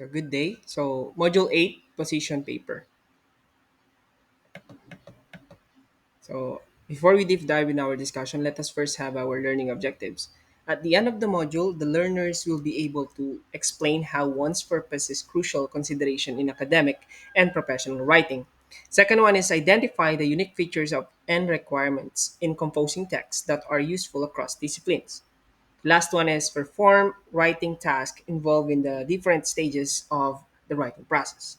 So good day. So module 8, position paper. So before we deep dive in our discussion, let us first have our learning objectives. At the end of the module, the learners will be able to explain how one's purpose is crucial consideration in academic and professional writing. Second one is identify the unique features of and requirements in composing texts that are useful across disciplines. Last one is perform writing tasks involved in the different stages of the writing process.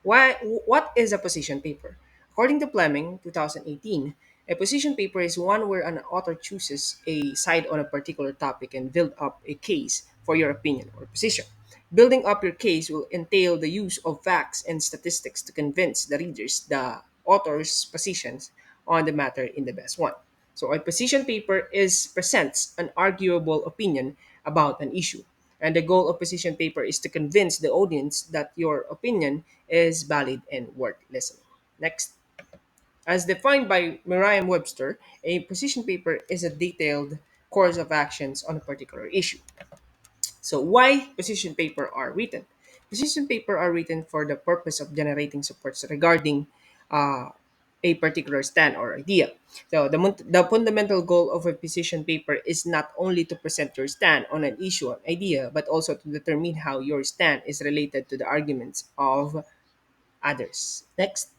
Why, what is a position paper? According to Fleming, 2018, a position paper is one where an author chooses a side on a particular topic and build up a case for your opinion or position. Building up your case will entail the use of facts and statistics to convince the readers the author's positions on the matter in the best one. So a position paper is presents an arguable opinion about an issue. And the goal of position paper is to convince the audience that your opinion is valid and worth listening. Next, as defined by Merriam-Webster, a position paper is a detailed course of actions on a particular issue. So why position paper are written? Position paper are written for the purpose of generating supports regarding uh, a particular stand or idea. So the fundamental goal of a position paper is not only to present your stand on an issue or idea, but also to determine how your stand is related to the arguments of others. Next,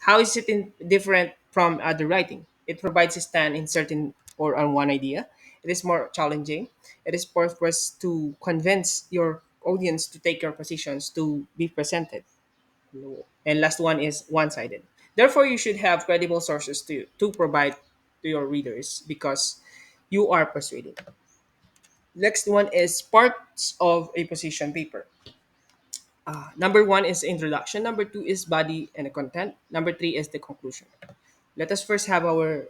how is it different from other writing? It provides a stand in certain or on one idea. It is more challenging. It is purpose to convince your audience to take your positions to be presented. And last one is one-sided. Therefore, you should have credible sources to provide to your readers because you are persuading. Next one is parts of a position paper. Number one is introduction. Number two is body and the content. Number three is the conclusion. Let us first have our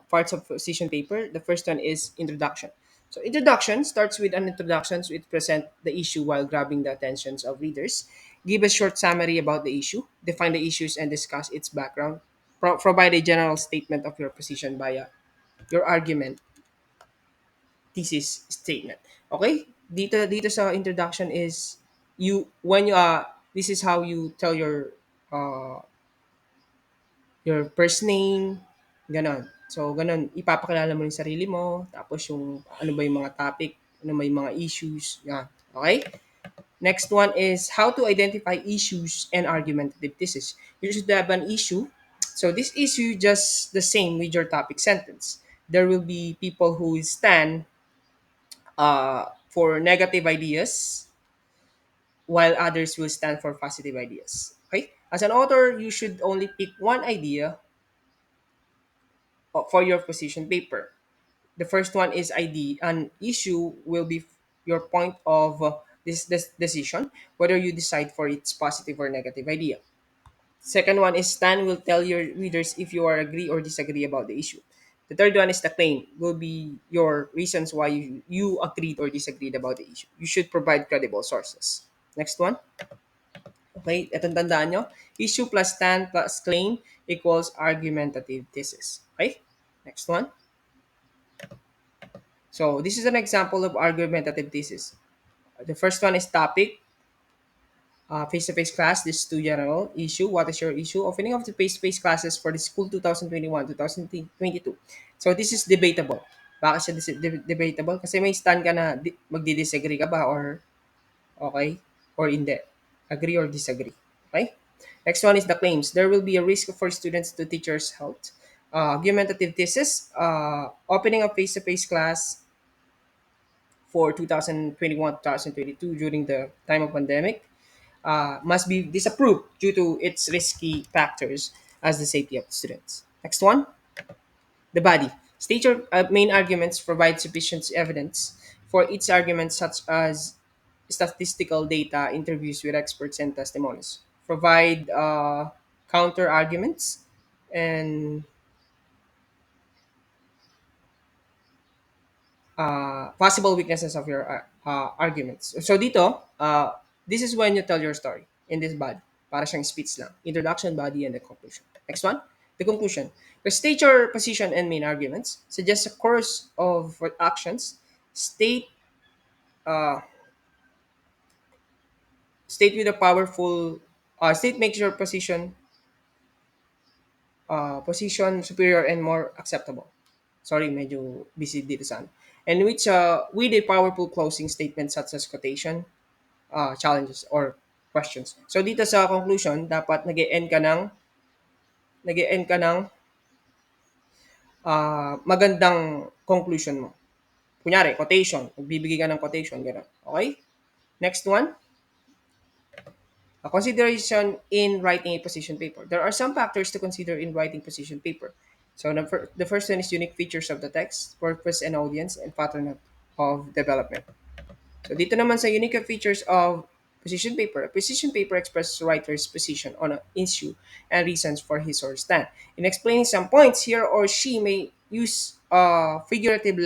parts of position paper. The first one is introduction. So introduction starts with an introduction which present the issue while grabbing the attentions of readers. Give a short summary about the issue, define the issues and discuss its background. Provide a general statement of your position via your argument, thesis statement. Okay? Dito sa introduction is you when you this is how you tell uh your first name, gano'n. So, gano'n, ipapakilala mo yung sarili mo, tapos yung ano ba yung mga topic, ano ba yung mga issues, yan. Okay? Next one is how to identify issues and argumentative thesis. You should have an issue. So, this issue just the same with your topic sentence. There will be people who stand for negative ideas, while others will stand for positive ideas. Okay? As an author, you should only pick one idea for your position paper. The first one is ID. An issue will be your point of this decision, whether you decide for its positive or negative idea. Second one is Stan will tell your readers if you are agree or disagree about the issue. The third one is the claim will be your reasons why you agreed or disagreed about the issue. You should provide credible sources. Next one. Okay, itong tandaan nyo. Issue plus stand plus claim equals argumentative thesis. Okay? Next one. So this is an example of argumentative thesis. The first one is topic, face-to-face class. This is too general. Issue, what is your issue? Opening of the face-to-face classes for the school 2021-2022. So this is debatable. Bakit siya debatable? Kasi may stand ka na magdi-disagree ka ba or okay or hindi. Agree or disagree. Okay? Next one is the claims. There will be a risk for students to teachers' health. Argumentative thesis, opening of face-to-face class for 2021-2022 during the time of pandemic must be disapproved due to its risky factors as the safety of the students. Next one, the body. State your main arguments, provide sufficient evidence for its arguments such as statistical data, interviews with experts, and testimonies. Provide counter arguments and possible weaknesses of your arguments. So dito, this is when you tell your story in this body. Para siyang speech lang. Introduction, body, and the conclusion. Next one, the conclusion. State your position and main arguments. Suggest a course of actions. State State with a powerful state makes your position superior and more acceptable. Sorry, medyo busy dito sa ano. And which with a powerful closing statement such as quotation, challenges or questions. So dito sa conclusion, dapat nag-e-end ka ng magandang conclusion mo. Kunyari, quotation. Magbibigay ka ng quotation. Gano'n. Okay? Next one. A consideration in writing a position paper. There are some factors to consider in writing position paper. So the first one is unique features of the text, purpose and audience, and pattern of development. So dito naman sa unique features of position paper, a position paper expresses writer's position on an issue and reasons for his or stand. In explaining some points, he or she may use figurative